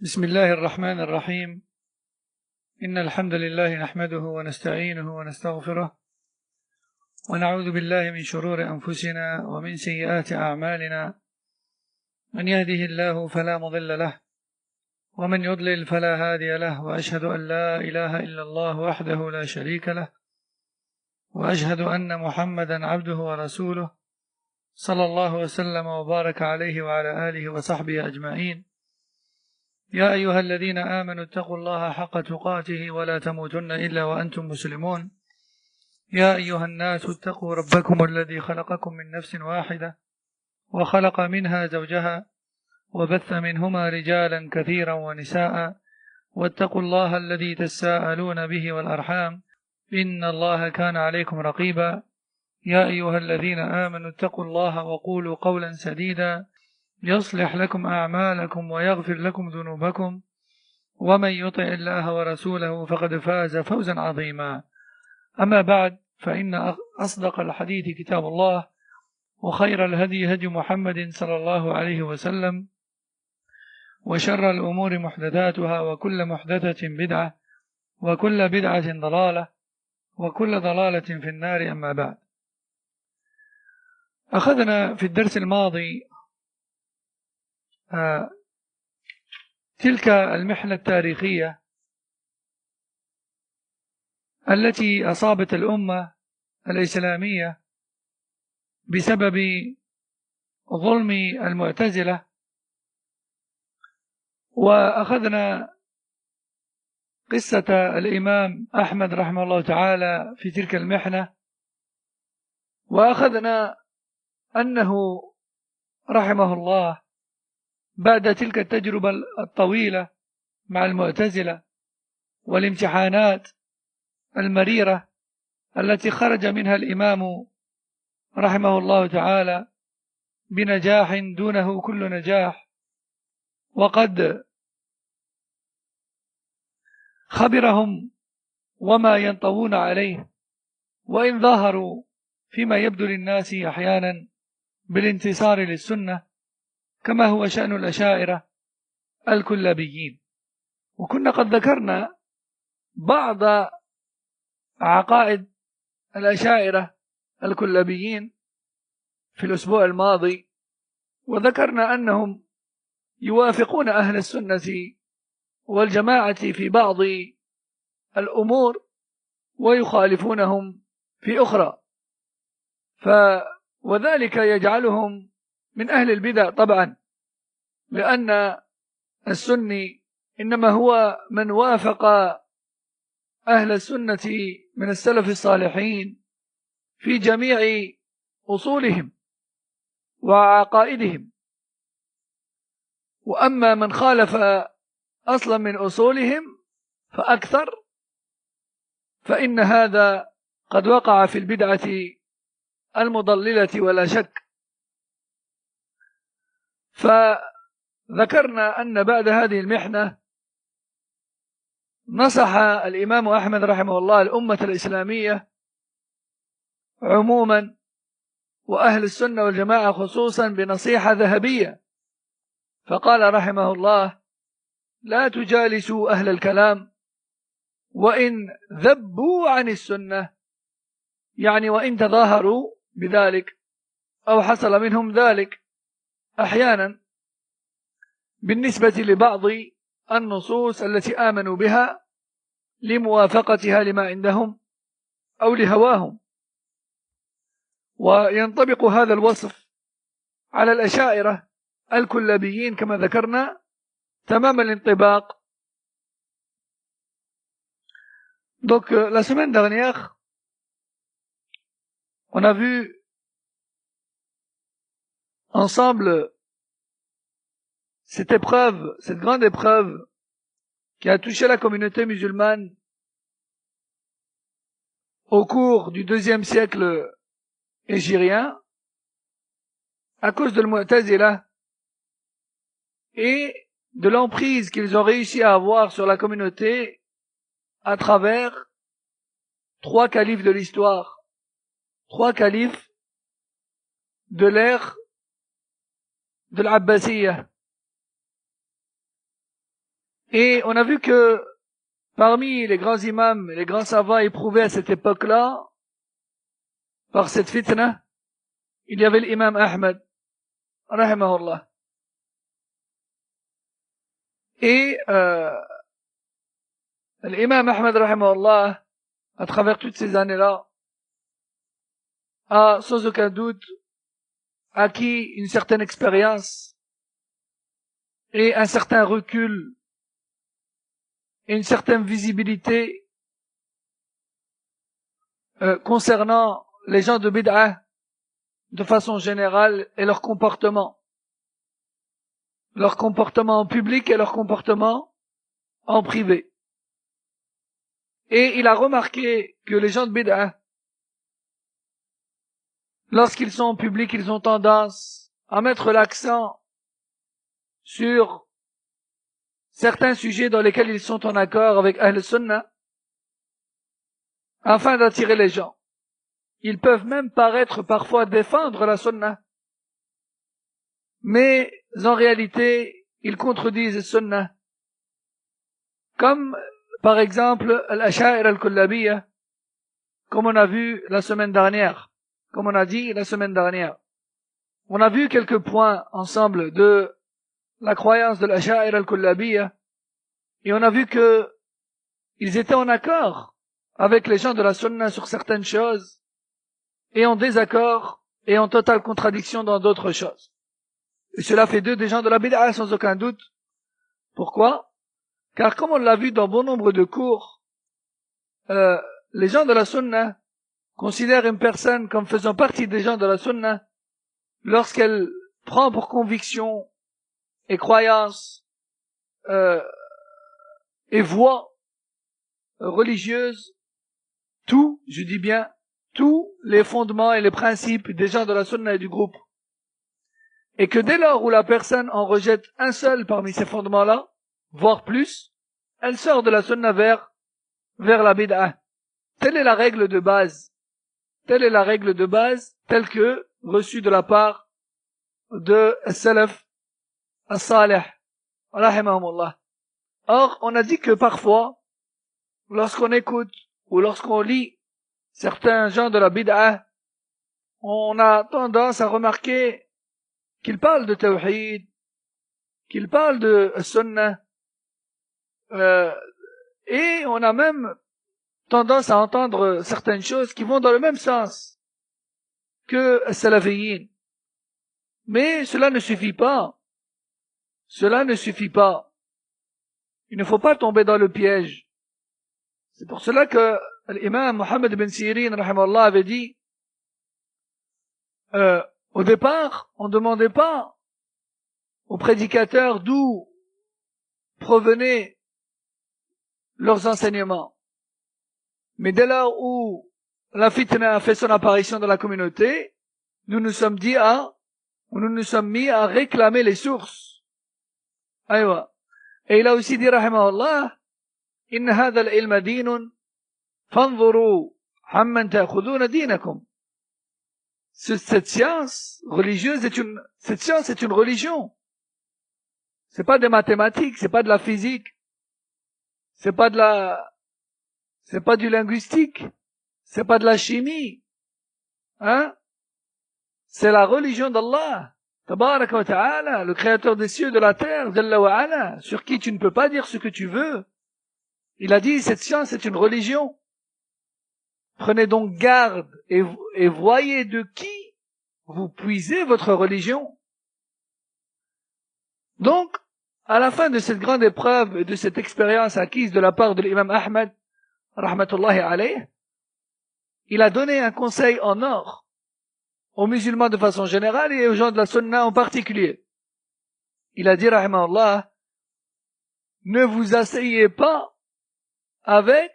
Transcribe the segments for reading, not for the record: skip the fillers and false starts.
بسم الله الرحمن الرحيم. إن الحمد لله نحمده ونستعينه ونستغفره ونعوذ بالله من شرور أنفسنا ومن سيئات أعمالنا، من يهده الله فلا مضل له ومن يضلل فلا هادي له، وأشهد أن لا إله إلا الله وحده لا شريك له، وأشهد أن محمدا عبده ورسوله صلى الله وسلم وبارك عليه وعلى آله وصحبه أجمعين. يا أيها الذين آمنوا اتقوا الله حق تقاته ولا تموتن إلا وأنتم مسلمون. يا أيها الناس اتقوا ربكم الذي خلقكم من نفس واحدة وخلق منها زوجها وبث منهما رجالا كثيرا ونساء، واتقوا الله الذي تساءلون به والأرحام إن الله كان عليكم رقيبا. يا أيها الذين آمنوا اتقوا الله وقولوا قولا سديدا يصلح لكم أعمالكم ويغفر لكم ذنوبكم، ومن يطع الله ورسوله فقد فاز فوزا عظيما. أما بعد، فإن أصدق الحديث كتاب الله، وخير الهدي هدي محمد صلى الله عليه وسلم، وشر الأمور محدثاتها، وكل محدثة بدعة، وكل بدعة ضلالة، وكل ضلالة في النار. أما بعد، أخذنا في الدرس الماضي تلك المحنة التاريخية التي أصابت الأمة الإسلامية بسبب ظلم المعتزلة، وأخذنا قصة الإمام أحمد رحمه الله تعالى في تلك المحنة، وأخذنا أنه رحمه الله بعد تلك التجربة الطويلة مع المعتزلة والامتحانات المريرة التي خرج منها الإمام رحمه الله تعالى بنجاح دونه كل نجاح، وقد خبرهم وما ينطوون عليه، وإن ظاهروا فيما يبدو للناس أحيانا بالانتصار للسنة كما هو شأن الأشاعرة الكلابيين. وكنا قد ذكرنا بعض عقائد الأشاعرة الكلابيين في الأسبوع الماضي، وذكرنا أنهم يوافقون أهل السنة والجماعة في بعض الأمور ويخالفونهم في أخرى، وذلك يجعلهم من أهل البدع طبعا، لأن السني إنما هو من وافق أهل السنة من السلف الصالحين في جميع أصولهم وعقائدهم، وأما من خالف أصلا من أصولهم فأكثر، فإن هذا قد وقع في البدعة المضللة ولا شك. فذكرنا أن بعد هذه المحنة نصح الإمام أحمد رحمه الله الأمة الإسلامية عموما وأهل السنة والجماعة خصوصا بنصيحة ذهبية، فقال رحمه الله: لا تجالسوا أهل الكلام وإن ذبوا عن السنة، يعني وإن تظاهروا بذلك أو حصل منهم ذلك أحيانا بالنسبة لبعض النصوص التي آمنوا بها لموافقتها لما عندهم أو لهواهم. وينطبق هذا الوصف على الأشاعرة الكلابيين كما ذكرنا تمام الانطباق. Donc la semaine dernière, on a vu ensemble cette épreuve, cette grande épreuve qui a touché la communauté musulmane au cours du 2e siècle hégirien à cause de l'Mu'tazila et de l'emprise qu'ils ont réussi à avoir sur la communauté à travers 3 califes de l'histoire, 3 califes de l'ère de l'Abbasiyya. Et on a vu que parmi les grands imams, les grands savants éprouvés à cette époque-là, par cette fitna, il y avait l'imam Ahmed, rahimahullah. Et l'imam Ahmed, rahimahullah, à travers toutes ces années-là, a sans aucun doute acquis une certaine expérience et un certain recul et une certaine visibilité concernant les gens de bid'ah de façon générale et leur comportement en public et leur comportement en privé. Et il a remarqué que les gens de bid'ah, lorsqu'ils sont en public, ils ont tendance à mettre l'accent sur certains sujets dans lesquels ils sont en accord avec Ahl Sunnah, afin d'attirer les gens. Ils peuvent même paraître parfois défendre la Sunnah, mais en réalité, ils contredisent la Sunnah. Comme, par exemple, l'Asha'ir al-Kullabiyya, comme on a vu la semaine dernière, comme on a dit la semaine dernière. On a vu quelques points ensemble de la croyance de l'Asha'ir al-Kullabiyya, et on a vu que ils étaient en accord avec les gens de la Sunna sur certaines choses, et en désaccord et en totale contradiction dans d'autres choses. Et cela fait d'eux des gens de la bid'a sans aucun doute. Pourquoi? Car comme on l'a vu dans bon nombre de cours, les gens de la Sunna considèrent une personne comme faisant partie des gens de la Sunna lorsqu'elle prend pour conviction et croyance et voie religieuse tout, je dis bien, tous les fondements et les principes des gens de la Sunna et du groupe. Et que dès lors où la personne en rejette un seul parmi ces fondements-là, voire plus, elle sort de la Sunna vers la bid'a. Telle est la règle de base. Telle est la règle de base, telle que reçue de la part de Salaf as-Salih, rahimahumullah. Or, on a dit que parfois, lorsqu'on écoute ou lorsqu'on lit certains gens de la bid'a, on a tendance à remarquer qu'ils parlent de tawhid, qu'ils parlent de sunnah, et on a même tendance à entendre certaines choses qui vont dans le même sens que salafiyin. Mais cela ne suffit pas. Cela ne suffit pas. Il ne faut pas tomber dans le piège. C'est pour cela que l'imam Mohammed bin Sirin, rahimahullah, avait dit, au départ, on ne demandait pas aux prédicateurs d'où provenaient leurs enseignements. Mais dès lors où la fitna a fait son apparition dans la communauté, nous nous sommes mis à réclamer les sources. Aïwa. Et il a aussi dit, rahimahullah, إن هذا العلم دين فانظروا عمن تأخذون دينكم. Cette science religieuse est une religion. C'est pas des mathématiques, c'est pas de la physique, c'est pas du linguistique, c'est pas de la chimie, hein? C'est la religion d'Allah, tabaraka wa ta'ala, le créateur des cieux et de la terre, jalla wa ala, sur qui tu ne peux pas dire ce que tu veux. Il a dit, cette science est une religion. Prenez donc garde et voyez de qui vous puisez votre religion. Donc, à la fin de cette grande épreuve et de cette expérience acquise de la part de l'imam Ahmed, rahmatullahi alayh, il a donné un conseil en or aux musulmans de façon générale et aux gens de la sunna en particulier. Il a dit, rahimahullah, ne vous asseyez pas avec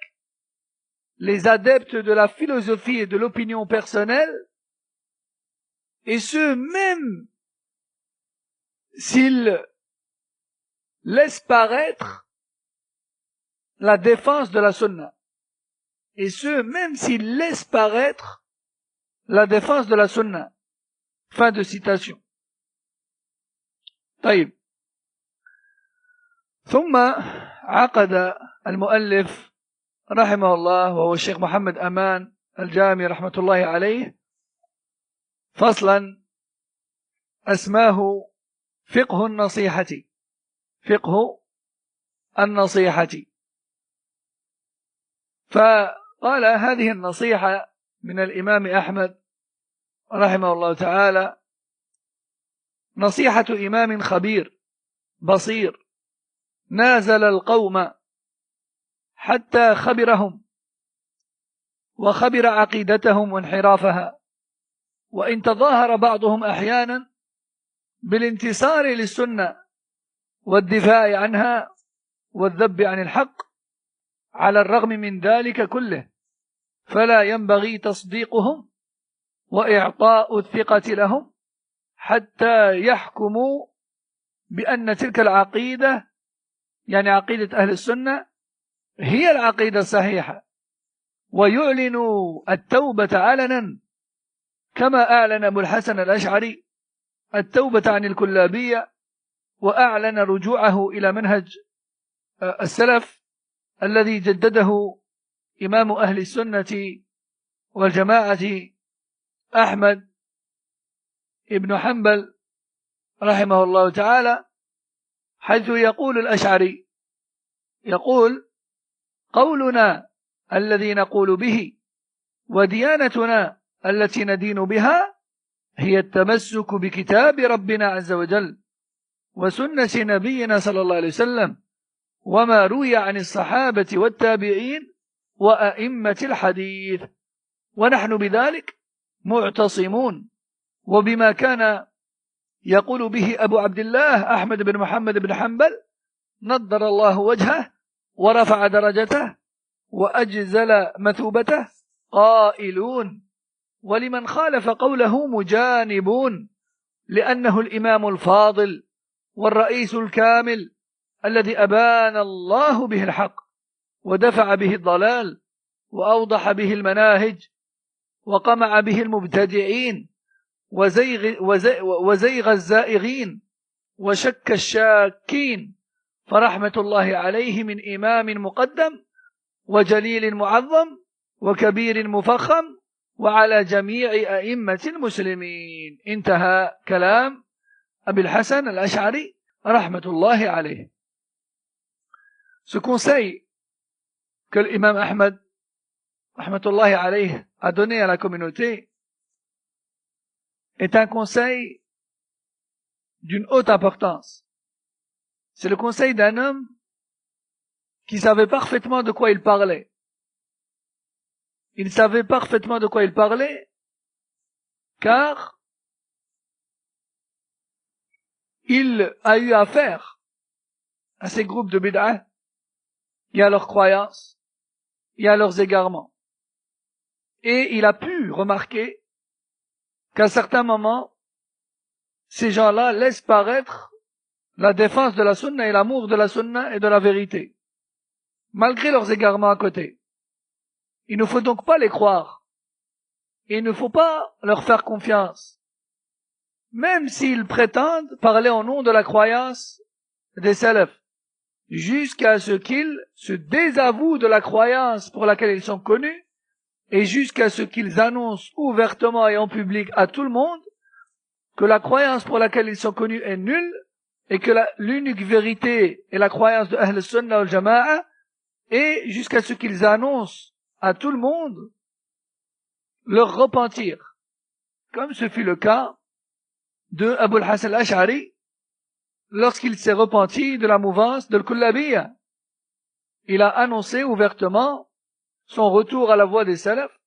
les adeptes de la philosophie et de l'opinion personnelle, et ce même s'ils laissent paraître la défense de la sunna. Et ce même s'ils laissent paraître la défense de la sunna. Fin de citation. طيب. ثم عقد المؤلف رحمه الله وهو الشيخ محمد أمان الجامي رحمة الله عليه فصلا أسماه فقه النصيحة. فقه النصيحة. فقال هذه النصيحة من الإمام أحمد رحمه الله تعالى نصيحة إمام خبير بصير نازل القوم حتى خبرهم وخبر عقيدتهم وانحرافها، وإن تظاهر بعضهم أحيانا بالانتصار للسنة والدفاع عنها والذب عن الحق، على الرغم من ذلك كله فلا ينبغي تصديقهم وإعطاء الثقة لهم حتى يحكموا بأن تلك العقيدة، يعني عقيدة أهل السنة، هي العقيدة الصحيحة، ويعلنوا التوبة علنا كما أعلن أبو الحسن الأشعري التوبة عن الكلابية، وأعلن رجوعه إلى منهج السلف الذي جدده إمام أهل السنة والجماعة أحمد ابن حنبل رحمه الله تعالى، حيث يقول الأشعري يقول: قولنا الذي نقول به وديانتنا التي ندين بها هي التمسك بكتاب ربنا عز وجل وسنة نبينا صلى الله عليه وسلم وما روي عن الصحابة والتابعين وأئمة الحديث، ونحن بذلك معتصمون وبما كان يقول به أبو عبد الله أحمد بن محمد بن حنبل نضر الله وجهه ورفع درجته وأجزل مثوبته قائلون: ولمن خالف قوله مجانبون، لأنه الإمام الفاضل والرئيس الكامل الذي أبان الله به الحق ودفع به الضلال وأوضح به المناهج وقمع به المبتدعين وزيغ الزائغين وشك الشاكين، فرحمة الله عليه من إمام مقدم وجليل معظم وكبير مفخم وعلى جميع أئمة المسلمين. انتهى كلام أبي الحسن الأشعري رحمة الله عليه. Ce conseil que l'imam Ahmad rahmatullahi alayhi a donné à la communauté est un conseil d'une haute importance. C'est le conseil d'un homme qui savait parfaitement de quoi il parlait. Il savait parfaitement de quoi il parlait, car il a eu affaire à ces groupes de bid'ah et à leurs croyances et à leurs égarements. Et il a pu remarquer qu'à certains moments, ces gens-là laissent paraître la défense de la sunna et l'amour de la sunna et de la vérité, malgré leurs égarements à côté. Il ne faut donc pas les croire. Et il ne faut pas leur faire confiance, même s'ils prétendent parler au nom de la croyance des salafs, jusqu'à ce qu'ils se désavouent de la croyance pour laquelle ils sont connus, et jusqu'à ce qu'ils annoncent ouvertement et en public à tout le monde que la croyance pour laquelle ils sont connus est nulle, et que l'unique vérité est la croyance de Ahl Sunnah wal Jama'a, et jusqu'à ce qu'ils annoncent à tout le monde leur repentir, comme ce fut le cas de Abu al-Hasan al-Ash'ari lorsqu'il s'est repenti de la mouvance de l'Kullabiyya. Il a annoncé ouvertement son retour à la voie des salafs,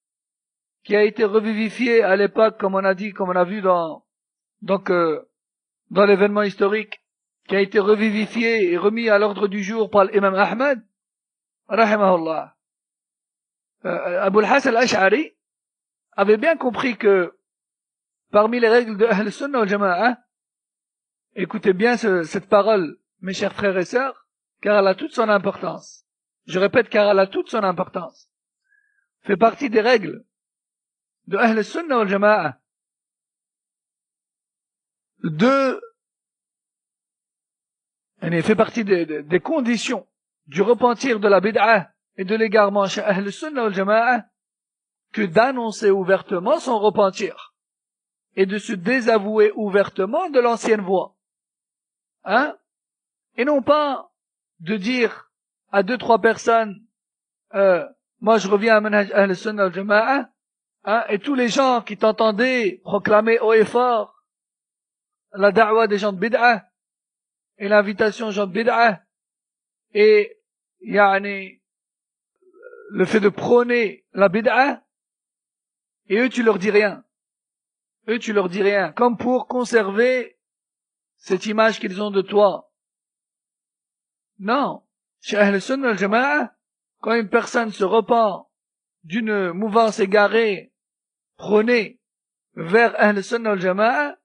qui a été revivifié à l'époque, comme on a dit, comme on a vu dans l'événement historique, qui a été revivifié et remis à l'ordre du jour par l'imam Ahmad, rahimahullah. Abu al-Hasan al-Ash'ari avait bien compris que parmi les règles de Ahl Sunnah wal Jama'a, écoutez bien cette parole, mes chers frères et sœurs, car elle a toute son importance. Je répète, car elle a toute son importance. Fait partie des règles de Ahl Sunnah wal Jama'a fait partie des conditions du repentir de la bid'a et de l'égarement chez Ahl Sunnah wal Jama'a que d'annoncer ouvertement son repentir et de se désavouer ouvertement de l'ancienne voie. Hein? Et non pas de dire à 2-3 personnes, moi je reviens à Manhaj Ahl Sunnah wal Jama'a, hein, et tous les gens qui t'entendaient proclamer haut et fort la da'wa des gens de bid'a et l'invitation aux gens de bid'a et le fait de prôner la bid'a, et eux tu leur dis rien. Eux tu leur dis rien, comme pour conserver cette image qu'ils ont de toi. Non, chez Ahl Sunnah wal Jama'a, quand une personne se repent d'une mouvance égarée prônée vers Ahl Sunnah wal Jama'a,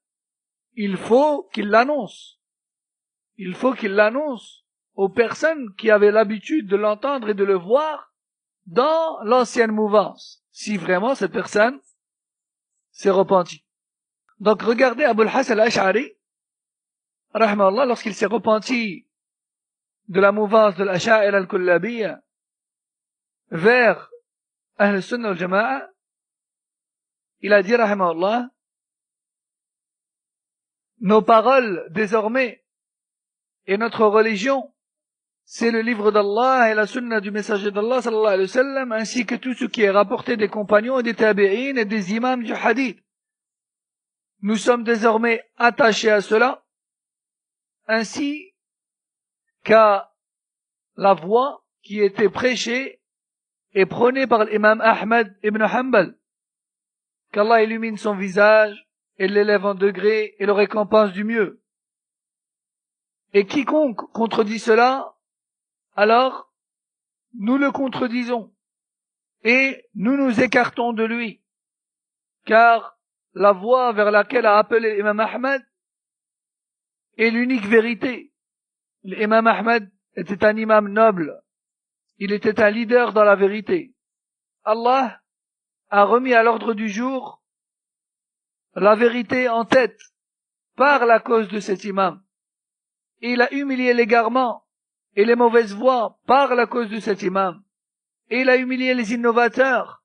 il faut qu'il l'annonce. Il faut qu'il l'annonce aux personnes qui avaient l'habitude de l'entendre et de le voir dans l'ancienne mouvance, si vraiment cette personne s'est repentie. Donc regardez Abul Hasan al-Ash'ari, rahimahullah, lorsqu'il s'est repenti de la mouvance de l'Asha'ir al-Kullabiyya vers Ahl Sunnah wal Jama'a, il a dit, rahimahullah, nos paroles désormais et notre religion, c'est le livre d'Allah et la sunna du messager d'Allah sallallahu alayhi wa sallam, ainsi que tout ce qui est rapporté des compagnons et des tabi'in et des imams du hadith. Nous sommes désormais attachés à cela, ainsi qu'à la voie qui était prêchée et prônée par l'imam Ahmad ibn Hanbal. Qu'Allah illumine son visage et l'élève en degré et le récompense du mieux. Et quiconque contredit cela, alors nous le contredisons et nous nous écartons de lui, car la voie vers laquelle a appelé l'imam Ahmad est l'unique vérité. L'imam Ahmad était un imam noble, il était un leader dans la vérité. Allah a remis à l'ordre du jour la vérité en tête par la cause de cet imam. Et il a humilié l'égarement et les mauvaises voies par la cause de cet imam. Et il a humilié les innovateurs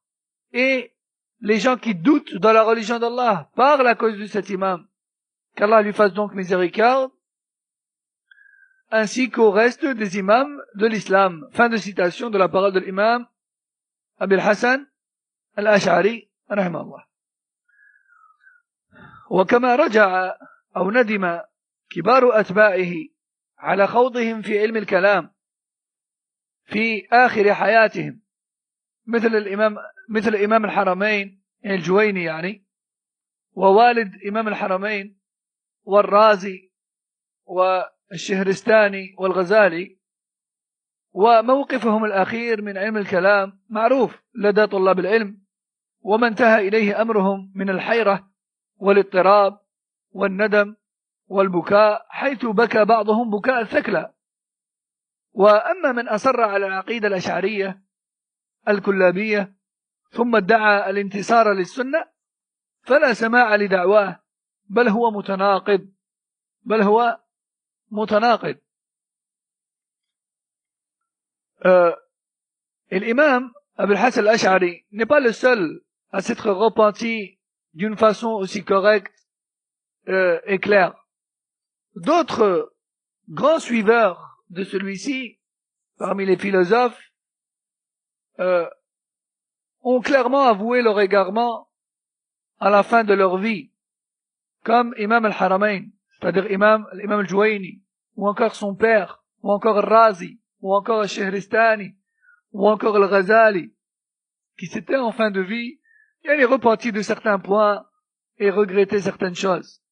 et les gens qui doutent dans la religion d'Allah par la cause de cet imam. Qu'Allah lui fasse donc miséricorde, ainsi qu'au reste des imams de l'islam. Fin de citation de la parole de l'imam Abul Hasan al-Ash'ari, rahimahullah. وكما رجع أو ندم كبار أتباعه على خوضهم في علم الكلام في آخر حياتهم مثل إمام الحرمين الجويني يعني، ووالد إمام الحرمين والرازي والشهرستاني والغزالي، وموقفهم الأخير من علم الكلام معروف لدى طلاب العلم، وما انتهى إليه أمرهم من الحيرة والاضطراب والندم والبكاء، حيث بكى بعضهم بكاء الثكلى. وأما من أصر على العقيدة الأشعرية الكلابية ثم ادعى الانتصار للسنة فلا سماع لدعواه، بل هو متناقض. L'imam Abul Hasan al-Ash'ari n'est pas le seul à s'être repenti d'une façon aussi correcte et claire. D'autres grands suiveurs de celui-ci, parmi les philosophes, ont clairement avoué leur égarement à la fin de leur vie, comme Imam al-Haramain, c'est-à-dire l'imam al-Juwayni, ou encore son père, ou encore al-Razi, ou encore al-Shahristani, ou encore al-Ghazali, qui s'étaient en fin de vie, et repentis de certains points et regrettaient certaines choses.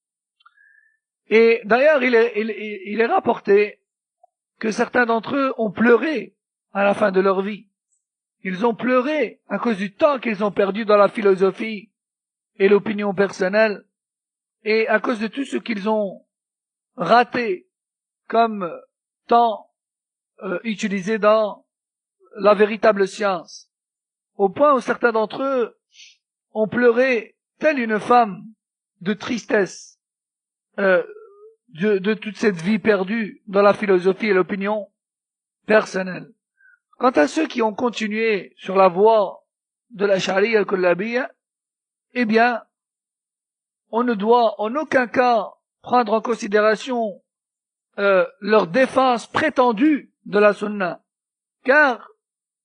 Et d'ailleurs, il est rapporté que certains d'entre eux ont pleuré à la fin de leur vie. Ils ont pleuré à cause du temps qu'ils ont perdu dans la philosophie et l'opinion personnelle, et à cause de tout ce qu'ils ont raté comme temps utilisé dans la véritable science, au point où certains d'entre eux ont pleuré telle une femme de tristesse de toute cette vie perdue dans la philosophie et l'opinion, personnel. Quant à ceux qui ont continué sur la voie de la Sharia al-Kullabiyya, eh bien, on ne doit en aucun cas prendre en considération leur défense prétendue de la sunna, car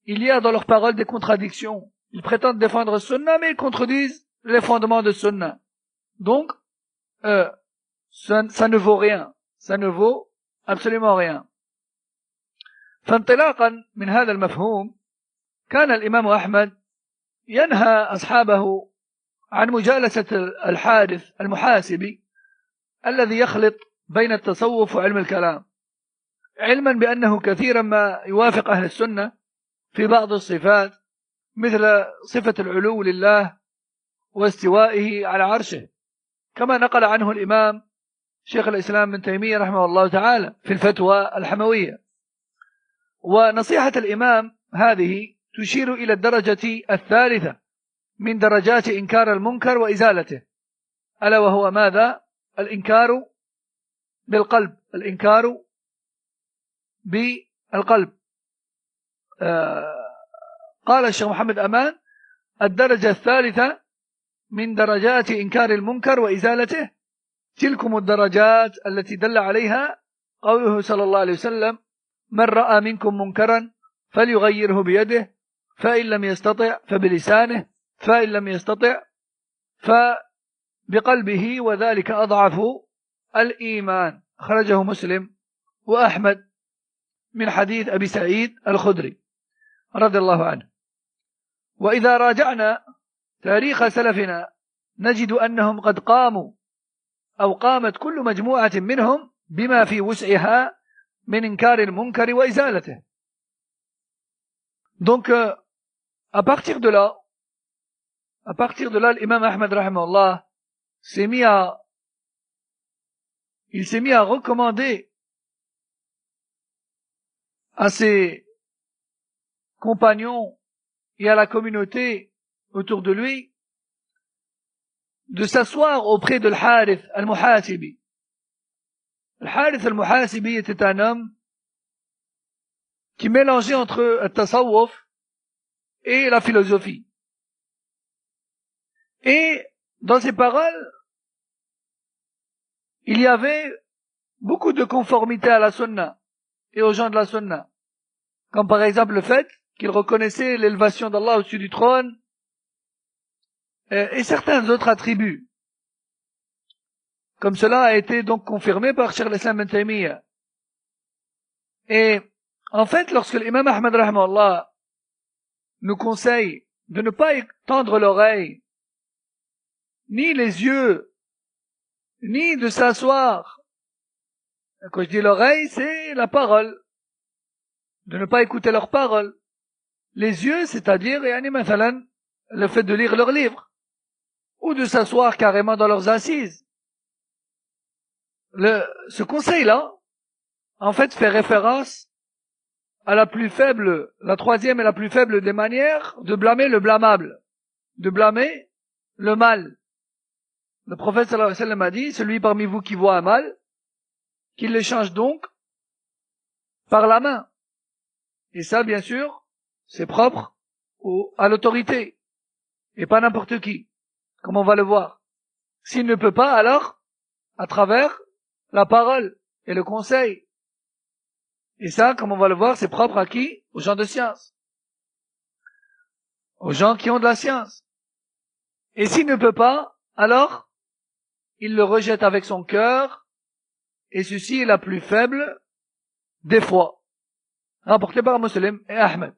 il y a dans leurs paroles des contradictions. Ils prétendent défendre sunna, mais ils contredisent les fondements de sunna. Donc, ça ne vaut rien. Ça ne vaut absolument rien. فانطلاقا من هذا المفهوم كان الإمام أحمد ينهى أصحابه عن مجالسة الحارث المحاسبي الذي يخلط بين التصوف وعلم الكلام، علما بأنه كثيرا ما يوافق أهل السنة في بعض الصفات مثل صفة العلو لله واستوائه على عرشه، كما نقل عنه الإمام شيخ الإسلام ابن تيمية رحمه الله تعالى في الفتوى الحموية. ونصيحة الإمام هذه تشير إلى الدرجة الثالثة من درجات إنكار المنكر وإزالته، ألا وهو ماذا؟ الإنكار بالقلب، الإنكار بالقلب. قال الشيخ محمد أمان: الدرجة الثالثة من درجات إنكار المنكر وإزالته تلكم الدرجات التي دل عليها قوله صلى الله عليه وسلم: من رأى منكم منكرا فليغيره بيده، فإن لم يستطع فبلسانه، فإن لم يستطع فبقلبه، وذلك أضعف الإيمان. أخرجه مسلم وأحمد من حديث أبي سعيد الخدري رضي الله عنه. وإذا راجعنا تاريخ سلفنا نجد أنهم قد قاموا أو قامت كل مجموعة منهم بما في وسعها من إنكار المنكر وإزالته. Donc, à partir de là, l'imam Ahmad rahimahullah il s'est mis à recommander à ses compagnons et à la communauté autour de lui de s'asseoir auprès de l'Harith al-Muhasibi. L'Harith al-Muhasibi était un homme qui mélangeait entre le tasawwuf et la philosophie. Et dans ses paroles, il y avait beaucoup de conformité à la sunna et aux gens de la sunna. Comme par exemple le fait qu'il reconnaissait l'élévation d'Allah au-dessus du trône et certains autres attributs. Comme cela a été donc confirmé par Cheikh al-Islam ibn Taymiyyah. Et en fait, lorsque l'imam Ahmad rahimahullah nous conseille de ne pas tendre l'oreille, ni les yeux, ni de s'asseoir, quand je dis l'oreille, c'est la parole, de ne pas écouter leurs paroles. Les yeux, c'est-à-dire, le fait de lire leurs livres, ou de s'asseoir carrément dans leurs assises. Ce conseil-là, en fait, fait référence à la plus faible, la troisième et la plus faible des manières de blâmer le blâmable, de blâmer le mal. Le prophète sallallahu alayhi wa sallam a dit: celui parmi vous qui voit un mal, qu'il l'échange donc par la main. Et ça, bien sûr, c'est propre à l'autorité, et pas n'importe qui, comme on va le voir. S'il ne peut pas, alors, à travers la parole et le conseil. Et ça, comme on va le voir, c'est propre à qui? Aux gens de science. Aux gens qui ont de la science. Et s'il ne peut pas, alors, il le rejette avec son cœur, et ceci est la plus faible des fois. Rapporté par Muslim et Ahmed.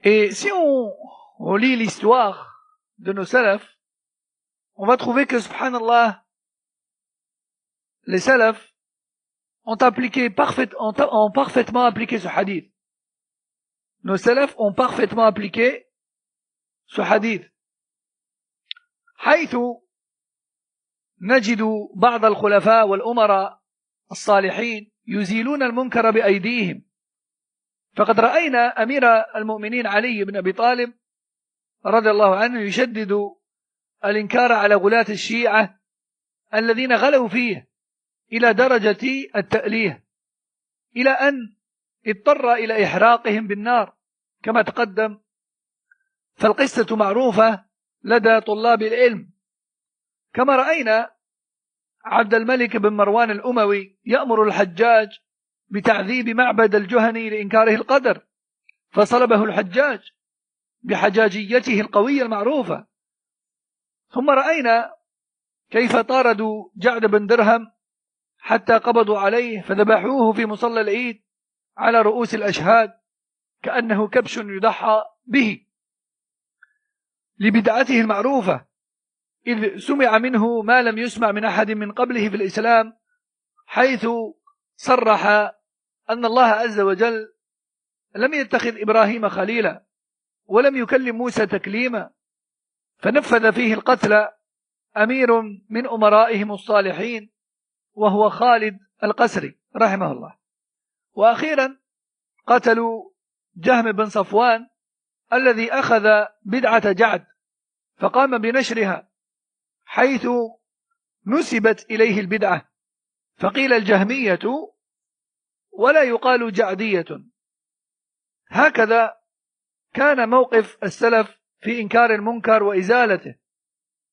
Et si on lit l'histoire de nos salafs, on va trouver que, subhanallah, les salafs ont parfaitement appliqué ce hadith. Nos salafs ont parfaitement appliqué ce hadith. حيث نجد بعض الخلفاء والأمراء الصالحين يزيلون المنكر بأيديهم. فقد رأينا أمير المؤمنين علي بن أبي طالب رضي الله عنه يشدد الإنكار على غلاة الشيعة الذين غلوا فيه إلى درجة التأليه، إلى أن اضطر إلى إحراقهم بالنار كما تقدم. فالقصة معروفة لدى طلاب العلم. كما رأينا عبد الملك بن مروان الأموي يأمر الحجاج بتعذيب معبد الجهني لإنكاره القدر، فصلبه الحجاج بحجاجيته القوية المعروفة. ثم رأينا كيف طاردوا جعد بن درهم حتى قبضوا عليه فذبحوه في مصلى العيد على رؤوس الأشهاد كأنه كبش يضحى به لبدعته المعروفة، إذ سمع منه ما لم يسمع من أحد من قبله في الإسلام، حيث صرح أن الله عز وجل لم يتخذ إبراهيم خليلا ولم يكلم موسى تكليما، فنفذ فيه القتل أمير من أمرائهم الصالحين وهو خالد القسري رحمه الله. وأخيرا قتلوا جهم بن صفوان الذي أخذ بدعة جعد فقام بنشرها، حيث نسبت إليه البدعة فقيل الجهمية ولا يقال جعدية. هكذا كان موقف السلف في إنكار المنكر وإزالته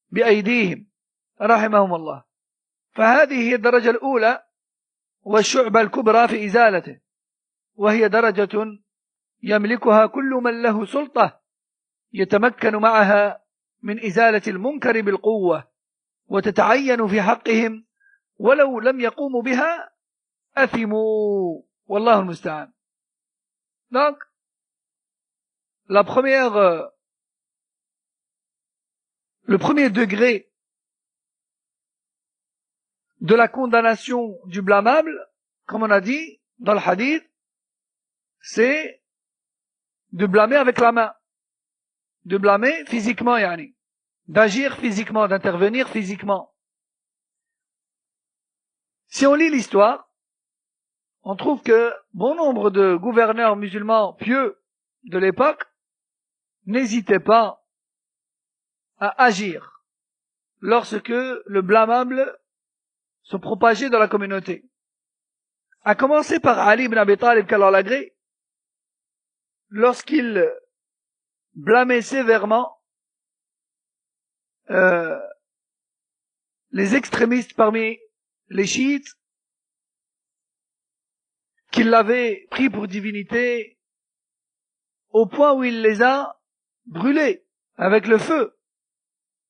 بأيديهم رحمهم الله. فهذه هي الدرجة الأولى والشعبة الكبرى في إزالته، وهي درجة يملكها كل من له سلطة يتمكن معها من إزالة المنكر بالقوة، وتتعين في حقهم ولو لم يقوموا بها أثموا، والله المستعان. Donc, le premier degré de la condamnation du blâmable, comme on a dit dans le hadith, c'est de blâmer avec la main, de blâmer physiquement, yani, d'agir physiquement, d'intervenir physiquement. Si on lit l'histoire, on trouve que bon nombre de gouverneurs musulmans pieux de l'époque n'hésitaient pas à agir lorsque le blâmable se propageait dans la communauté. À commencer par Ali ibn Abi Talib, qu'Allah l'agrée, lorsqu'il blâmait sévèrement les extrémistes parmi les chiites, qu'il l'avait pris pour divinité au point où il les a brûlés avec le feu,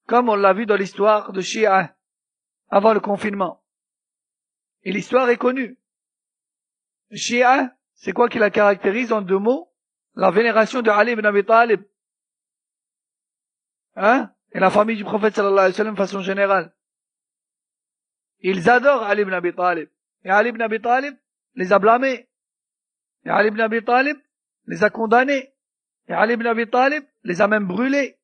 comme on l'a vu dans l'histoire de Shia avant le confinement. Et l'histoire est connue. Shia, c'est quoi qui la caractérise en deux mots? La vénération de Ali ibn Abi Talib. Et la famille du prophète sallallahu alayhi wa sallam de façon générale. Ils adorent Ali ibn Abi Talib. Et Ali ibn Abi Talib les a blâmés. Et Ali ibn Abi Talib les a condamnés. Et Ali ibn Abi Talib les a même brûlés.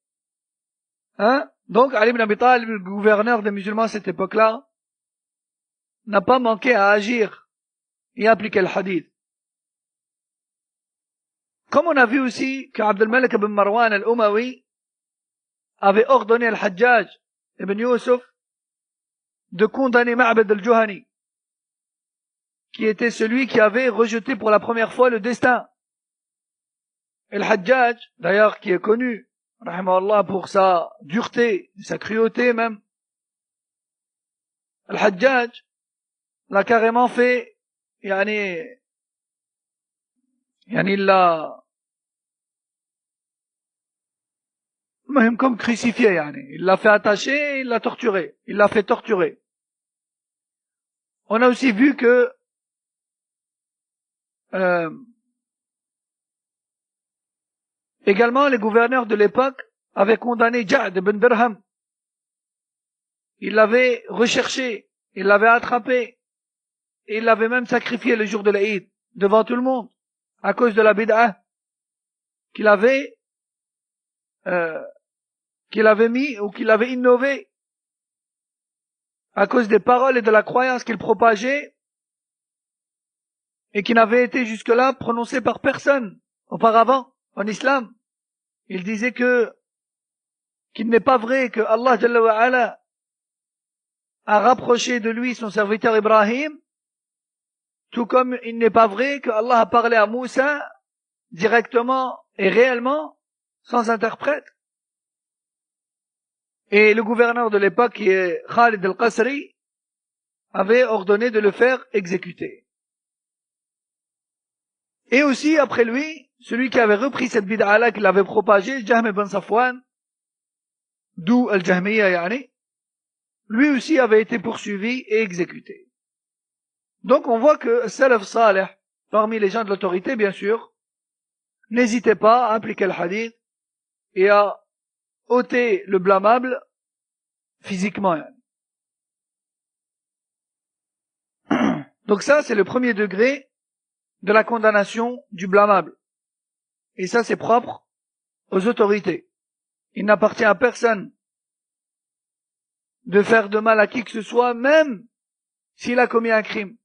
Donc Ali ibn Abi Talib, le gouverneur des musulmans à cette époque-là, n'a pas manqué à agir et appliquer le hadith. Comme on a vu aussi que Abd al-Malik ibn Marwan al-Umawi avait ordonné al-Hajjaj ibn Yusuf de condamner Ma'bad al-Juhani, qui était celui qui avait rejeté pour la première fois le destin. Et le Hajjaj, d'ailleurs, qui est connu, rahimahullah, pour sa dureté, sa cruauté même, le Hajjaj l'a carrément fait, il l'a même comme crucifié, il l'a fait attacher, il l'a torturé, il l'a fait torturer. On a aussi vu que également les gouverneurs de l'époque avaient condamné Ja'd ibn Dirham. Ils l'avaient recherché, ils l'avaient attrapé, et ils l'avaient même sacrifié le jour de l'Aïd, devant tout le monde, à cause de la bid'ah qu'il avait mis ou qu'il avait innové, à cause des paroles et de la croyance qu'il propageait et qui n'avait été jusque-là prononcées par personne auparavant en islam. Il disait qu'il n'est pas vrai que Allah Jalla wa Ala a rapproché de lui son serviteur Ibrahim, tout comme il n'est pas vrai que Allah a parlé à Moussa directement et réellement, sans interprète. Et le gouverneur de l'époque, qui est Khalid al-Qasri, avait ordonné de le faire exécuter. Et aussi, après lui, celui qui avait repris cette bid'a-là, qui l'avait propagée, Jahm ibn Safwan, d'où al-Jahmiyya yani, lui aussi avait été poursuivi et exécuté. Donc on voit que Salaf Salih, parmi les gens de l'autorité bien sûr, n'hésitait pas à appliquer le hadith et à ôter le blâmable physiquement. Donc ça c'est le premier degré de la condamnation du blâmable. Et ça c'est propre aux autorités. Il n'appartient à personne de faire de mal à qui que ce soit, même s'il a commis un crime.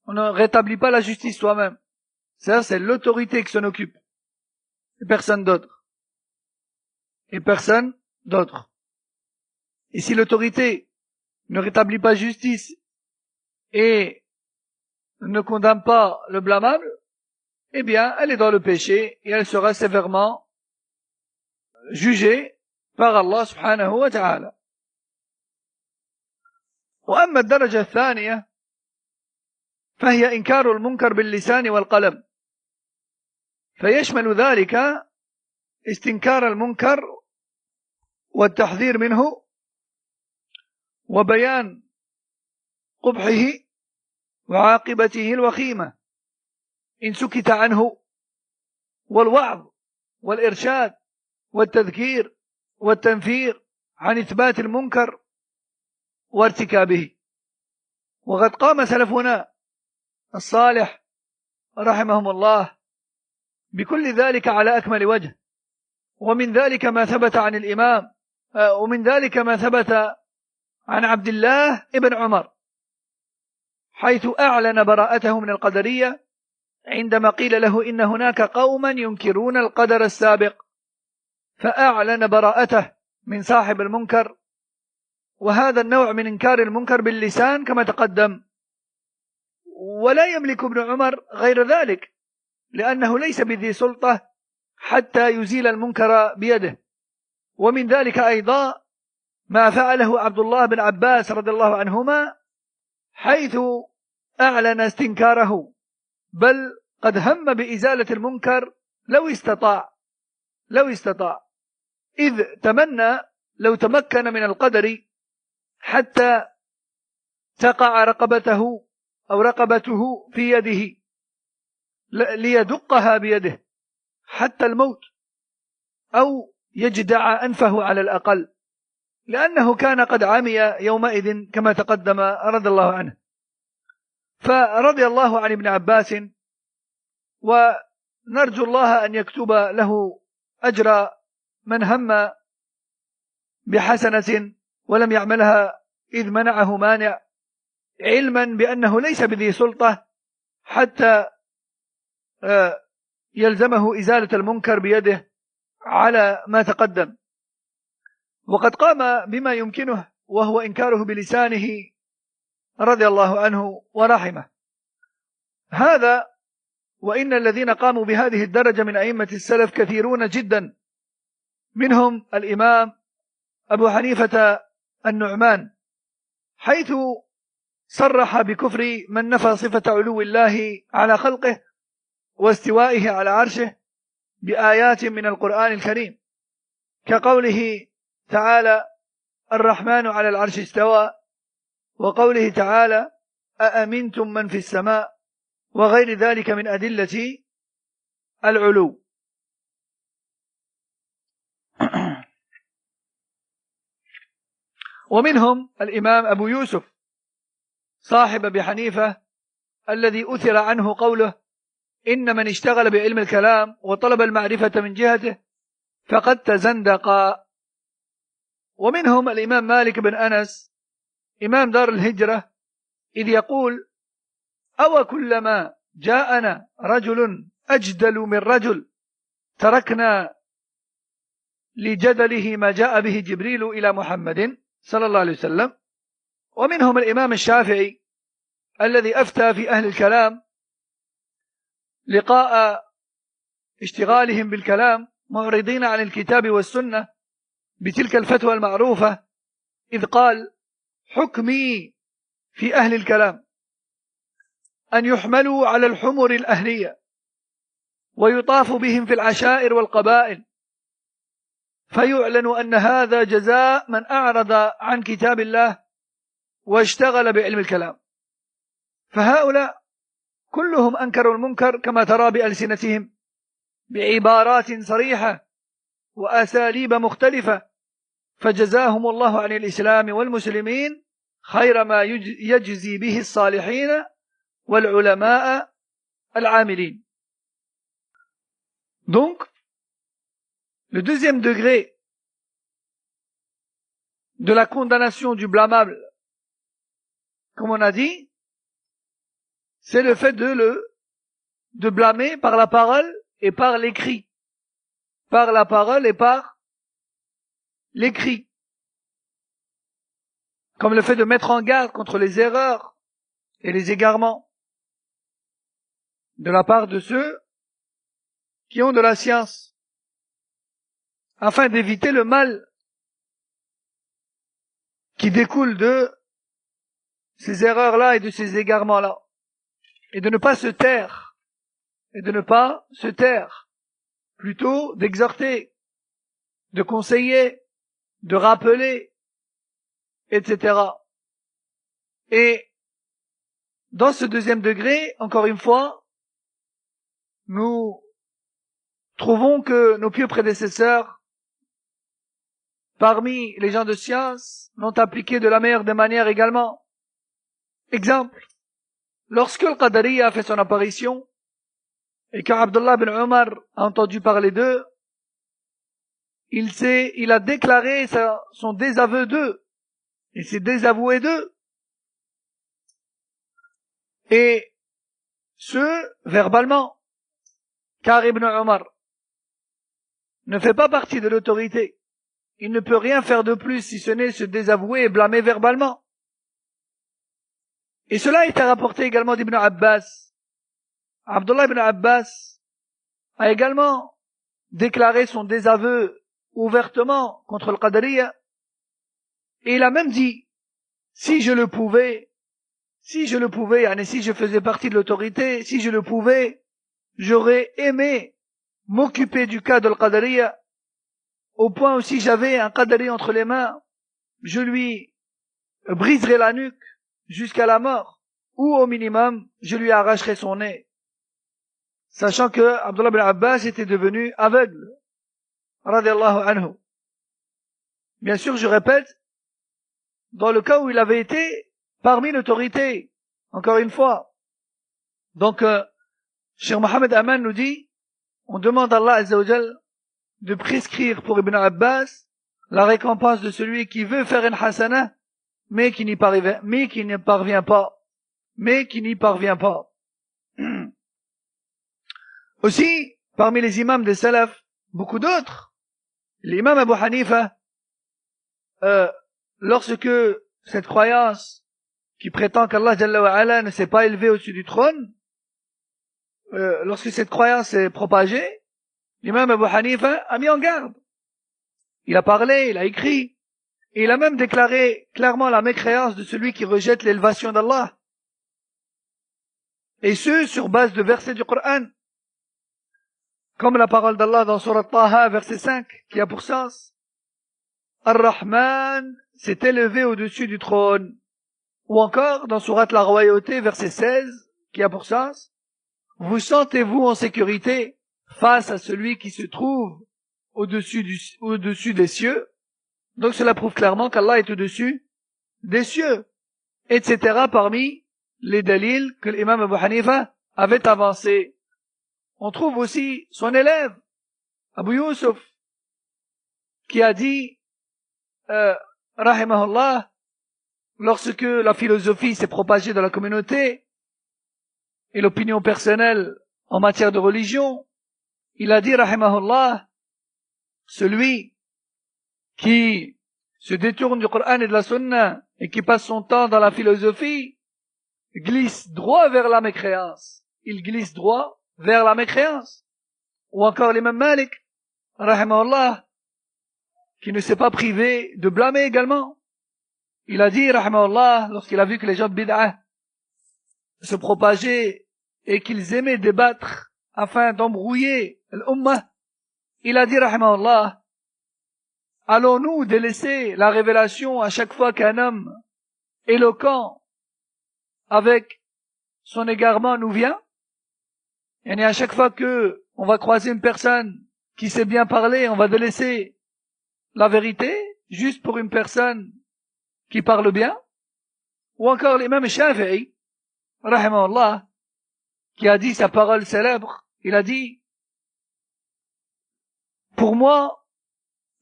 On ne rétablit pas la justice soi-même. Ça, c'est l'autorité qui s'en occupe. Et personne d'autre. Et personne d'autre. Et si l'autorité ne rétablit pas justice et ne condamne pas le blâmable, eh bien, elle est dans le péché et elle sera sévèrement jugée par Allah subhanahu wa ta'ala. وأما الدرجة الثانية فهي إنكار المنكر باللسان والقلم، فيشمل ذلك استنكار المنكر والتحذير منه وبيان قبحه وعاقبته الوخيمة إن سكت عنه، والوعظ والإرشاد والتذكير والتنفير عن إثبات المنكر وارتكابه. وقد قام سلفنا الصالح رحمهم الله بكل ذلك على أكمل وجه. ومن ذلك ما ثبت عن الإمام ومن ذلك ما ثبت عن عبد الله ابن عمر حيث أعلن براءته من القدرية عندما قيل له إن هناك قوما ينكرون القدر السابق، فأعلن براءته من صاحب المنكر. وهذا النوع من إنكار المنكر باللسان كما تقدم، ولا يملك ابن عمر غير ذلك لأنه ليس بذي سلطة حتى يزيل المنكر بيده. ومن ذلك أيضا ما فعله عبد الله بن عباس رضي الله عنهما حيث أعلن استنكاره، بل قد هم بإزالة المنكر لو استطاع إذ تمنى لو تمكن من القدر حتى تقع رقبته في يده ليدقها بيده حتى الموت أو يجدع أنفه على الأقل، لأنه كان قد عمي يومئذ كما تقدم رضي الله عنه. فرضي الله عن ابن عباس، ونرجو الله أن يكتب له أجر من هم بحسنة ولم يعملها إذ منعه مانع، علما بأنه ليس بذي سلطة حتى يلزمه إزالة المنكر بيده على ما تقدم. وقد قام بما يمكنه وهو إنكاره بلسانه رضي الله عنه ورحمه. هذا وإن الذين قاموا بهذه الدرجة من أئمة السلف كثيرون جدا، منهم الإمام أبو حنيفة النعمان حيث صرح بكفر من نفى صفة علو الله على خلقه واستوائه على عرشه بآيات من القرآن الكريم، كقوله تعالى الرحمن على العرش استوى، وقوله تعالى أأمنتم من في السماء، وغير ذلك من أدلة العلو. ومنهم الإمام أبو يوسف صاحب أبي حنيفة الذي أثر عنه قوله إن من اشتغل بعلم الكلام وطلب المعرفة من جهته فقد تزندق. ومنهم الإمام مالك بن أنس إمام دار الهجرة إذ يقول أو كلما جاءنا رجل أجدل من رجل تركنا لجدله ما جاء به جبريل إلى محمد صلى الله عليه وسلم. ومنهم الإمام الشافعي الذي أفتى في أهل الكلام لقاء اشتغالهم بالكلام معرضين عن الكتاب والسنة بتلك الفتوى المعروفة، إذ قال: حكمي في أهل الكلام أن يحملوا على الحمر الأهلية ويطاف بهم في العشائر والقبائل، فيعلن أن هذا جزاء من أعرض عن كتاب الله واشتغل بعلم الكلام. فهؤلاء كلهم أنكروا المنكر كما ترى بألسنتهم بعبارات صريحة وأساليب مختلفة، فجزاهم الله عن الإسلام والمسلمين خير ما يجزي به الصالحين والعلماء العاملين. Donc, le deuxième degré de la condamnation du blâmable, comme on a dit, c'est le fait de blâmer par la parole et par l'écrit. Par la parole et par l'écrit. Comme le fait de mettre en garde contre les erreurs et les égarements de la part de ceux qui ont de la science, afin d'éviter le mal qui découle de ces erreurs-là et de ces égarements-là, et de ne pas se taire, plutôt d'exhorter, de conseiller, de rappeler, etc. Et dans ce deuxième degré, encore une fois, nous trouvons que nos pieux prédécesseurs, parmi les gens de science, l'ont appliqué de la meilleure des manières également. Exemple, lorsque le Qadariya a fait son apparition et qu'Abdullah bin Omar a entendu parler d'eux, il a déclaré son désaveu d'eux. Il s'est désavoué d'eux. Et ce, verbalement. Car Ibn Omar ne fait pas partie de l'autorité. Il ne peut rien faire de plus si ce n'est se désavouer et blâmer verbalement. Et cela a été rapporté également d'Ibn Abbas. Abdullah ibn Abbas a également déclaré son désaveu ouvertement contre le Qadariya. Et il a même dit, si je le pouvais, si je faisais partie de l'autorité, si je le pouvais, j'aurais aimé m'occuper du cas de l'Qadariya, au point où si j'avais un Qadari entre les mains, je lui briserais la nuque jusqu'à la mort, ou au minimum, je lui arracherais son nez. Sachant que Abdullah ibn Abbas était devenu aveugle. Radiallahu anhu. Bien sûr, je répète, dans le cas où il avait été parmi l'autorité, encore une fois. Donc, Cheikh Mohamed Aman nous dit, on demande à Allah Azza wa Jal de prescrire pour Ibn Abbas la récompense de celui qui veut faire une hasana, mais qui n'y parvient pas. Aussi, parmi les imams des salaf, beaucoup d'autres, l'imam Abu Hanifa, lorsque cette croyance qui prétend qu'Allah Jalla wa Ala ne s'est pas élevé au-dessus du trône, lorsque cette croyance est propagée, l'imam Abu Hanifa a mis en garde. Il a parlé, il a écrit, et il a même déclaré clairement la mécréance de celui qui rejette l'élévation d'Allah. Et ce, sur base de versets du Coran. Comme la parole d'Allah dans Surat Taha, verset 5, qui a pour sens, Ar-Rahman s'est élevé au-dessus du trône. Ou encore dans Surat la Royauté, verset 16, qui a pour sens, vous sentez-vous en sécurité face à celui qui se trouve au-dessus des cieux. Donc cela prouve clairement qu'Allah est au-dessus des cieux, etc. parmi les dalils que l'imam Abu Hanifa avait avancés. On trouve aussi son élève, Abu Yusuf, qui a dit, rahimahullah, lorsque la philosophie s'est propagée dans la communauté et l'opinion personnelle en matière de religion, il a dit, rahimahullah, celui qui se détourne du Coran et de la Sunna et qui passe son temps dans la philosophie glisse droit vers la mécréance. Il glisse droit vers la mécréance. Ou encore l'imam Malik, rahimahullah, qui ne s'est pas privé de blâmer également. Il a dit, rahimahullah, lorsqu'il a vu que les gens de bid'ah se propageaient et qu'ils aimaient débattre afin d'embrouiller l'ummah, il a dit, rahimahullah, allons-nous délaisser la révélation à chaque fois qu'un homme éloquent avec son égarement nous vient? Et à chaque fois que on va croiser une personne qui sait bien parler, on va délaisser la vérité juste pour une personne qui parle bien? Ou encore l'imam Shafi'i, rahimahullah, qui a dit sa parole célèbre, il a dit, pour moi,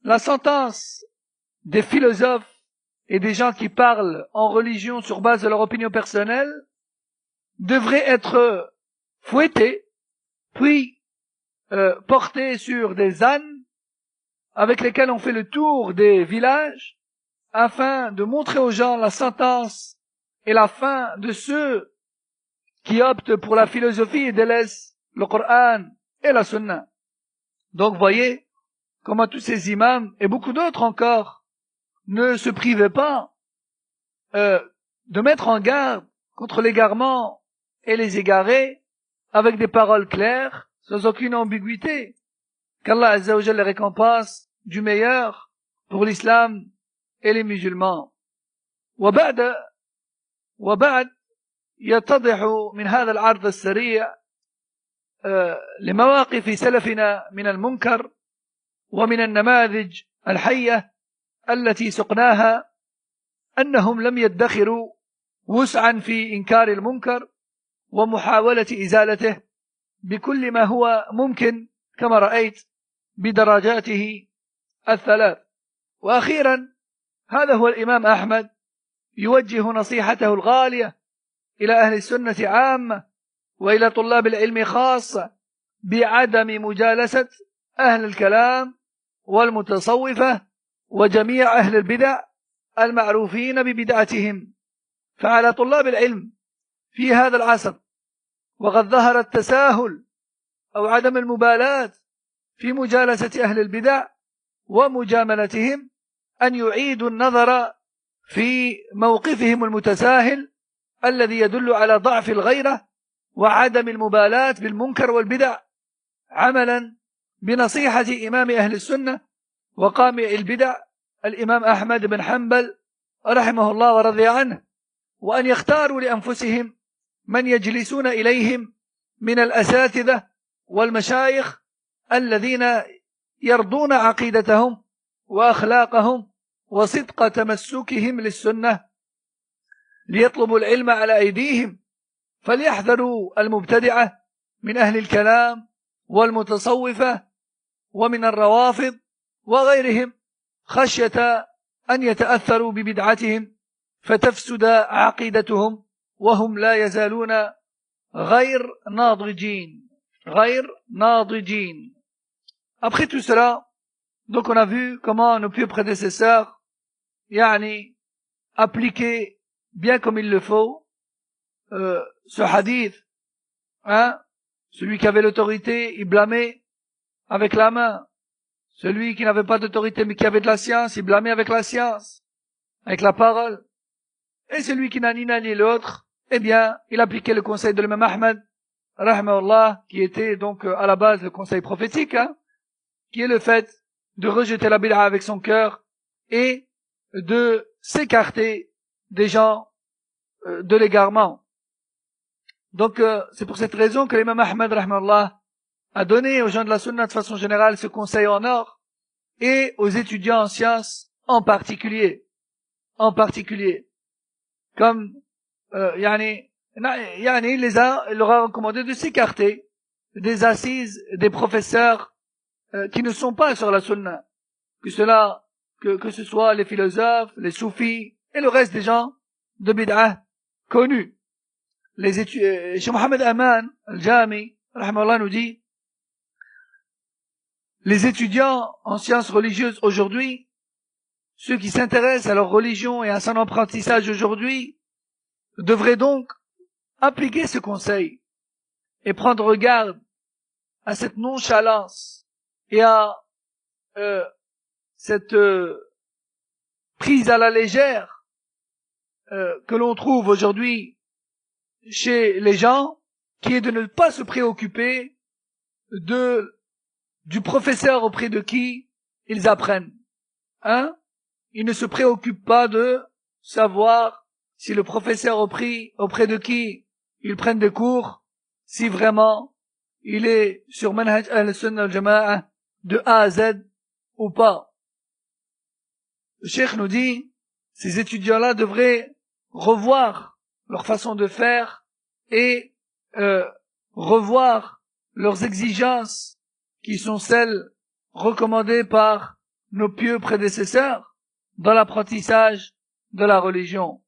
la sentence des philosophes et des gens qui parlent en religion sur base de leur opinion personnelle devrait être fouettée, puis portée sur des ânes avec lesquels on fait le tour des villages afin de montrer aux gens la sentence et la fin de ceux qui optent pour la philosophie et délaissent le Coran et la Sunna. Donc voyez comment tous ces imams et beaucoup d'autres encore ne se privaient pas de mettre en garde contre l'égarement et les égarés avec des paroles claires, sans aucune ambiguïté, qu'Allah Azza wa Jalla les récompense du meilleur pour l'islam et les musulmans. وبعد يتضح من هذا العرض السريع لمواقف سلفنا من المنكر ومن النماذج الحية التي سقناها أنهم لم يدخروا وسعا في إنكار المنكر ومحاولة إزالته بكل ما هو ممكن كما رأيت بدرجاته الثلاث. وأخيرا هذا هو الإمام أحمد يوجه نصيحته الغالية إلى أهل السنة عامة وإلى طلاب العلم خاصة بعدم مجالسة أهل الكلام والمتصوفة وجميع أهل البدع المعروفين ببدعتهم. فعلى طلاب العلم في هذا العصر وقد ظهر التساهل أو عدم المبالاة في مجالسة أهل البدع ومجاملتهم أن يعيدوا النظر في موقفهم المتساهل الذي يدل على ضعف الغيرة وعدم المبالاة بالمنكر والبدع عملا بنصيحة إمام أهل السنة وقامع البدع الإمام أحمد بن حنبل رحمه الله ورضي عنه، وأن يختاروا لأنفسهم من يجلسون إليهم من الأساتذة والمشايخ الذين يرضون عقيدتهم وأخلاقهم وصدق تمسكهم للسنة ليطلبوا العلم على أيديهم، فليحذروا المبتدعة من أهل الكلام والمتصوفة ومن الروافض وغيرهم خشية أن يتأثروا ببدعتهم فتفسد عقيدتهم وهم لا يزالون غير ناضجين. Après tout cela, donc on a vu comment nos pieux prédécesseurs appliquaient bien comme il le faut ce hadith, celui qui avait l'autorité, il blâmait avec la main. Celui qui n'avait pas d'autorité mais qui avait de la science, il blâmait avec la science, avec la parole. Et celui qui n'a ni l'un ni l'autre, eh bien, il appliquait le conseil de l'imam Ahmad, rahimahullah, qui était donc à la base le conseil prophétique, qui est le fait de rejeter la bid'a avec son cœur et de s'écarter des gens de l'égarement. Donc, c'est pour cette raison que l'imam Ahmad, rahimahullah, a donné aux gens de la sunna de façon générale ce conseil en or et aux étudiants en sciences en particulier. Comme, il leur a recommandé de s'écarter des assises des professeurs qui ne sont pas sur la sunna. Que ce soit les philosophes, les soufis et le reste des gens de bid'ah connus. Cheikh Mohammed Aman al-Jami, rahimahullah, nous dit: les étudiants en sciences religieuses aujourd'hui ceux qui s'intéressent à leur religion et à son apprentissage aujourd'hui devraient donc appliquer ce conseil et prendre garde à cette nonchalance et à cette prise à la légère que l'on trouve aujourd'hui chez les gens, qui est de ne pas se préoccuper du professeur auprès de qui ils apprennent. Ils ne se préoccupent pas de savoir si le professeur auprès de qui ils prennent des cours, si vraiment il est sur Manhaj al-Sunnah al-Jama'a de A à Z ou pas. Le cheikh nous dit, ces étudiants-là devraient revoir leur façon de faire et revoir leurs exigences qui sont celles recommandées par nos pieux prédécesseurs dans l'apprentissage de la religion.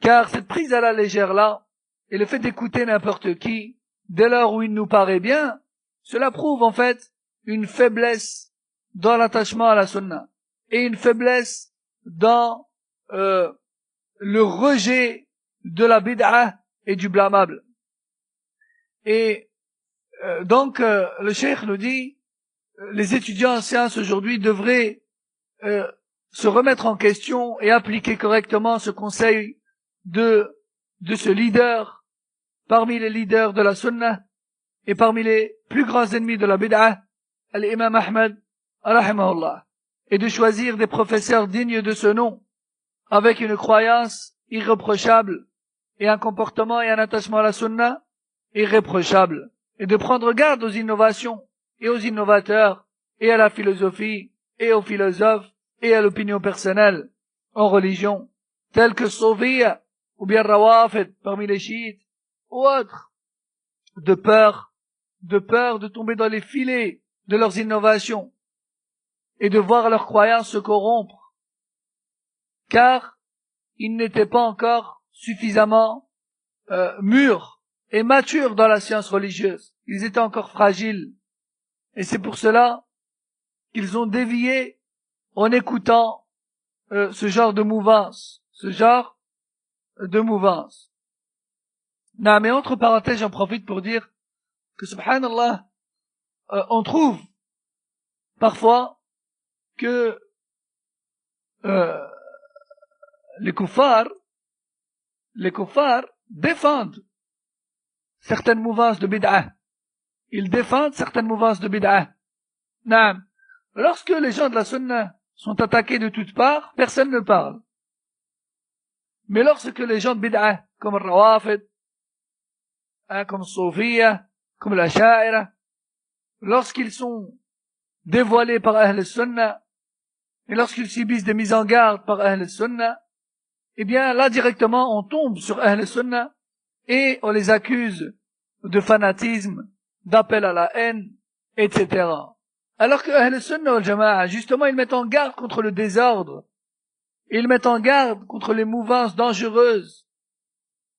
Car cette prise à la légère-là et le fait d'écouter n'importe qui, dès lors où il nous paraît bien, cela prouve en fait une faiblesse dans l'attachement à la sunna et une faiblesse dans le rejet de la bid'a et du blâmable. Et donc le cheikh nous dit, les étudiants en sciences aujourd'hui devraient se remettre en question et appliquer correctement ce conseil de ce leader parmi les leaders de la sunna et parmi les plus grands ennemis de la bid'a, l'imam Ahmad rahimahullah, et de choisir des professeurs dignes de ce nom, avec une croyance irréprochable et un comportement et un attachement à la sunna irréprochable, et de prendre garde aux innovations et aux innovateurs et à la philosophie et aux philosophes et à l'opinion personnelle en religion, tels que Sophia ou bien Rawafid parmi les chiites ou autres, de peur de tomber dans les filets de leurs innovations et de voir leurs croyances se corrompre, car ils n'étaient pas encore suffisamment mûrs et matures dans la science religieuse. Ils étaient encore fragiles. Et c'est pour cela qu'ils ont dévié en écoutant ce genre de mouvance. Non, mais entre parenthèses, j'en profite pour dire que, subhanallah, on trouve parfois que les kuffars défendent certaines mouvances de bid'a. Ils défendent certaines mouvances de bid'a. Naam. Lorsque les gens de la sunna sont attaqués de toutes parts, personne ne parle. Mais lorsque les gens de bid'a, comme le Rawafid, comme le Sofiya, comme l'Asha'ira, lorsqu'ils sont dévoilés par Ahl al-Sunnah, et lorsqu'ils subissent des mises en garde par Ahl al-Sunnah, eh bien là directement on tombe sur Ahl al-Sunnah et on les accuse de fanatisme, d'appel à la haine, etc. Alors que Ahl al-Sunnah wal Jama'a, justement, ils mettent en garde contre le désordre, ils mettent en garde contre les mouvances dangereuses,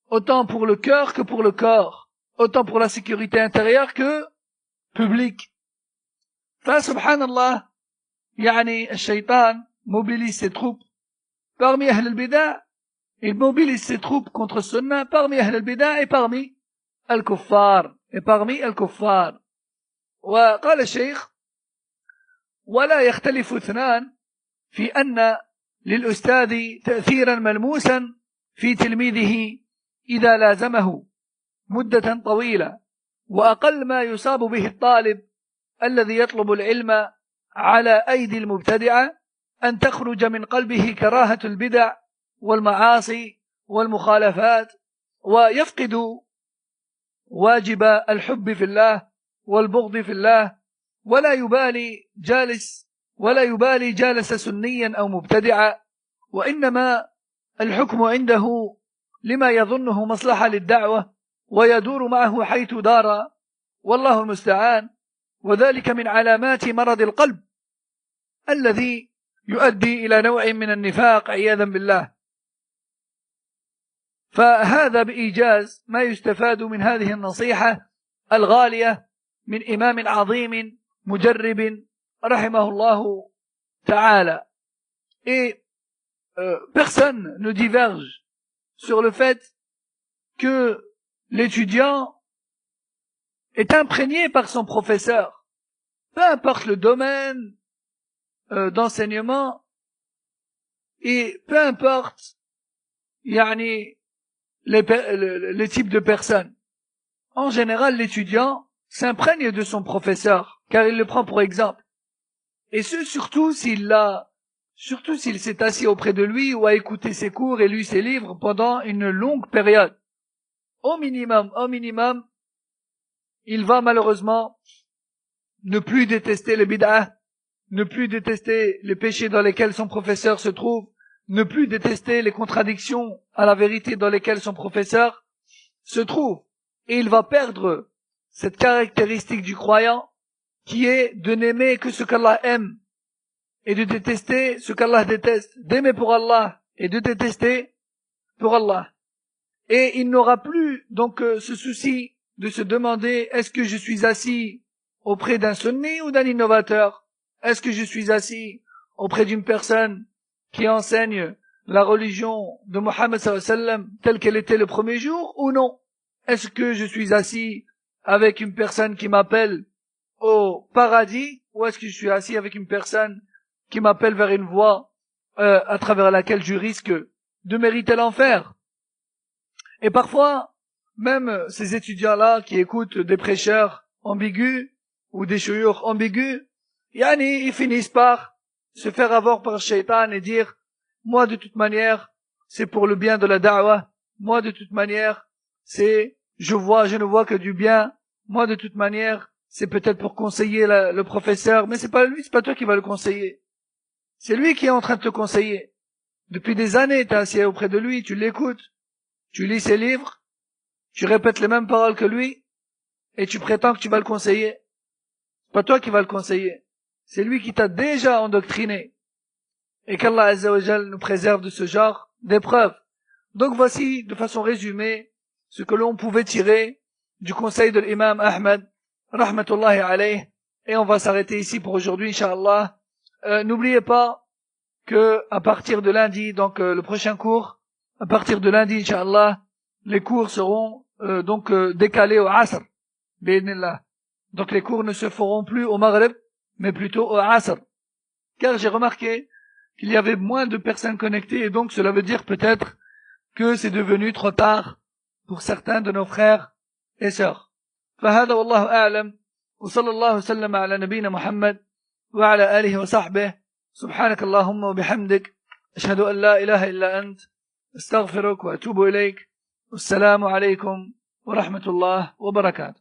autant pour le cœur que pour le corps, autant pour la sécurité intérieure que publique. Fa subhanallah, yani le shaitan mobilise ses troupes parmi Ahl al-Bida', il mobilise ses troupes contre Sunnah parmi Ahl al-Bida' et parmi al-Kuffar. وقال الشيخ: ولا يختلف اثنان في أن للأستاذ تأثيرا ملموسا في تلميذه إذا لازمه مدة طويلة، وأقل ما يصاب به الطالب الذي يطلب العلم على أيدي المبتدعة أن تخرج من قلبه كراهة البدع والمعاصي والمخالفات، ويفقد واجب الحب في الله والبغض في الله، ولا يبالي جالس سنيا أو مبتدعا، وإنما الحكم عنده لما يظنه مصلحة للدعوة ويدور معه حيث دار، والله المستعان. وذلك من علامات مرض القلب الذي يؤدي إلى نوع من النفاق عياذا بالله. فهذا بإيجاز ما يستفاد من هذه النصيحة الغالية من إمام عظيم مجرب رحمه الله تعالى. Et personne ne diverge sur le fait que l'étudiant est imprégné par son professeur, peu importe le domaine d'enseignement et peu importe les types de personnes. En général, l'étudiant s'imprègne de son professeur car il le prend pour exemple. Et ce, surtout s'il s'est assis auprès de lui ou a écouté ses cours et lu ses livres pendant une longue période. Au minimum, il va malheureusement ne plus détester les bid'ah, ne plus détester les péchés dans lesquels son professeur se trouve, ne plus détester les contradictions à la vérité dans lesquelles son professeur se trouve. Et il va perdre cette caractéristique du croyant qui est de n'aimer que ce qu'Allah aime et de détester ce qu'Allah déteste, d'aimer pour Allah et de détester pour Allah. Et il n'aura plus donc ce souci de se demander est-ce que je suis assis auprès d'un sunni ou d'un innovateur? Est-ce que je suis assis auprès d'une personne qui enseigne la religion de Mohammed sallallahu alayhi wa sallam telle qu'elle était le premier jour ou non? Est-ce que je suis assis avec une personne qui m'appelle au paradis ou est-ce que je suis assis avec une personne qui m'appelle vers une voie à travers laquelle je risque de mériter l'enfer? Et parfois, même ces étudiants-là qui écoutent des prêcheurs ambigus ou des chouyours ambigus, ils finissent par se faire avoir par Shaitan et dire moi de toute manière c'est pour le bien de la da'wah, moi de toute manière je ne vois que du bien, moi de toute manière c'est peut-être pour conseiller le professeur, mais c'est pas toi qui va le conseiller, c'est lui qui est en train de te conseiller. Depuis des années t'es assis auprès de lui, tu l'écoutes, tu lis ses livres, tu répètes les mêmes paroles que lui et tu prétends que tu vas le conseiller. C'est pas toi qui va le conseiller, c'est lui qui t'a déjà endoctriné. Et qu'Allah Azza wa Jal nous préserve de ce genre d'épreuves. Donc voici, de façon résumée, ce que l'on pouvait tirer du conseil de l'imam Ahmed, rahmatullahi alayh. Et on va s'arrêter ici pour aujourd'hui, Inch'Allah. N'oubliez pas que à partir de lundi, donc le prochain cours, à partir de lundi, Inch'Allah, les cours seront décalés au Asr, bi'idhnillah. Donc les cours ne se feront plus au Maghreb, mais plutôt au Asr. Car j'ai remarqué qu'il y avait moins de personnes connectées et donc cela veut dire peut-être que c'est devenu trop tard pour certains de nos frères et sœurs. فهذا والله أعلم وصلى الله وسلم على نبينا محمد وعلى آله وصحبه سبحانك اللهم وبحمدك أشهد أن لا إله إلا أنت أستغفرك وأتوب إليك والسلام عليكم ورحمة الله وبركاته.